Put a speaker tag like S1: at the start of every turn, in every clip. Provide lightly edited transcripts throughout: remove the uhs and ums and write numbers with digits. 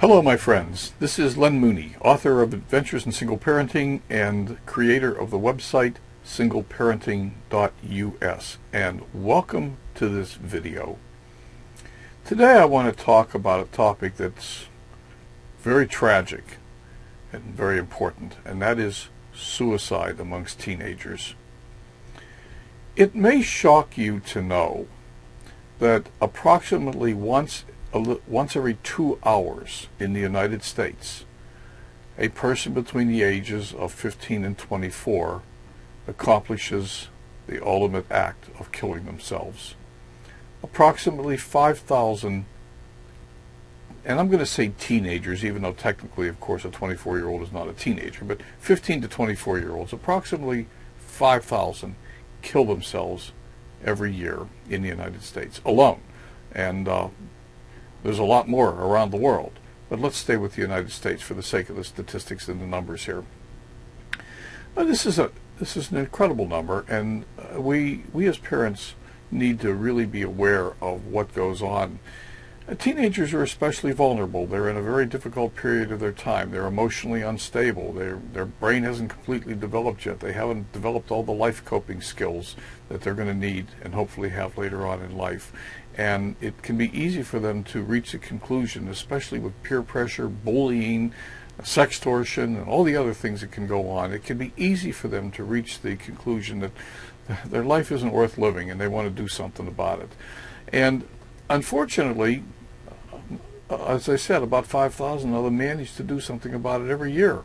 S1: Hello my friends, this is Len Mooney, author of Adventures in Single Parenting and creator of the website singleparenting.us, and welcome to this video. Today I want to talk about a topic that's very tragic and very important, and that is suicide amongst teenagers. It may shock you to know that approximately once every 2 hours in the United States, a person between the ages of 15 and 24 accomplishes the ultimate act of killing themselves. Approximately 5,000, and I'm going to say teenagers, even though technically, of course, a 24-year-old is not a teenager, but 15 to 24-year-olds, approximately 5,000 kill themselves every year in the United States alone. And there's a lot more around the world, but let's stay with the United States for the sake of the statistics and the numbers here. This is an incredible number, and we as parents need to really be aware of what goes on. Teenagers are especially vulnerable. They're in a very difficult period of their time. They're emotionally unstable. Their brain hasn't completely developed yet. They haven't developed all the life coping skills that they're going to need and hopefully have later on in life. And it can be easy for them to reach a conclusion, especially with peer pressure, bullying, sextortion, and all the other things that can go on. It can be easy for them to reach the conclusion that their life isn't worth living and they want to do something about it. And unfortunately, as I said, about 5,000 of them manage to do something about it every year.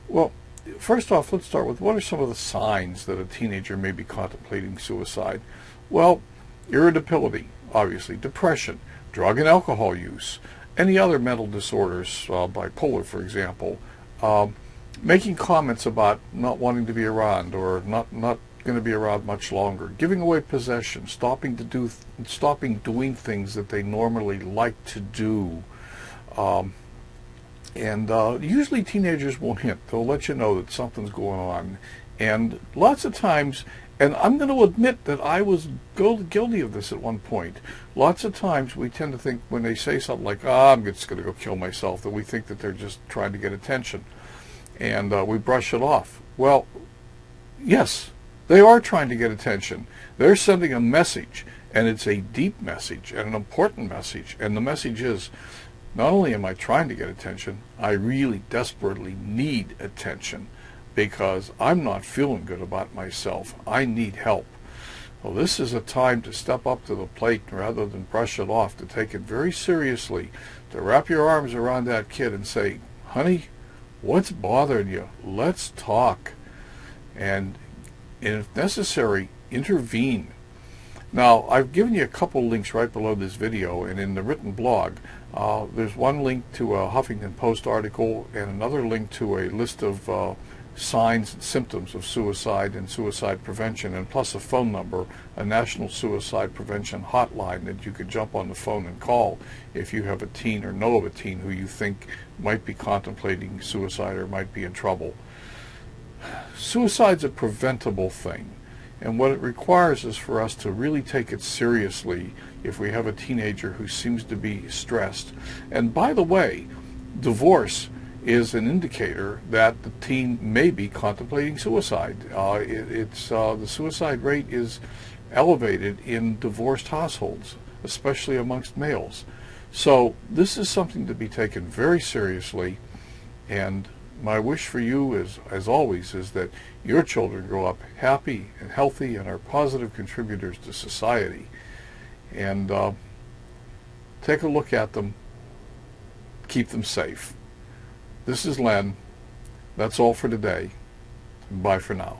S1: Well, first off, let's start with what are some of the signs that a teenager may be contemplating suicide? Well, irritability, obviously, depression, drug and alcohol use, any other mental disorders, bipolar, for example, making comments about not wanting to be around or not going to be around much longer, giving away possessions, stopping doing things that they normally like to do. Usually teenagers will hint. They'll let you know that something's going on. And lots of times, and I'm going to admit that I was guilty of this at one point. Lots of times we tend to think when they say something like, I'm just going to go kill myself, that we think that they're just trying to get attention. And we brush it off. Well, yes, they are trying to get attention. They're sending a message, and it's a deep message and an important message. And the message is, not only am I trying to get attention, I really desperately need attention, because I'm not feeling good about myself. I need help. Well, this is a time to step up to the plate rather than brush it off, to take it very seriously, to wrap your arms around that kid and say, honey, what's bothering you? Let's talk. And if necessary, intervene. Now, I've given you a couple links right below this video, and in the written blog, there's one link to a Huffington Post article and another link to a list of signs and symptoms of suicide and suicide prevention, and plus a phone number, a national suicide prevention hotline that you could jump on the phone and call if you have a teen or know of a teen who you think might be contemplating suicide or might be in trouble. Suicide's a preventable thing, and what it requires is for us to really take it seriously if we have a teenager who seems to be stressed. And by the way, divorce is an indicator that the teen may be contemplating suicide. The suicide rate is elevated in divorced households, especially amongst males. So this is something to be taken very seriously, and my wish for you is, as always, is that your children grow up happy and healthy and are positive contributors to society. And take a look at them, keep them safe. This is Len. That's all for today. Bye for now.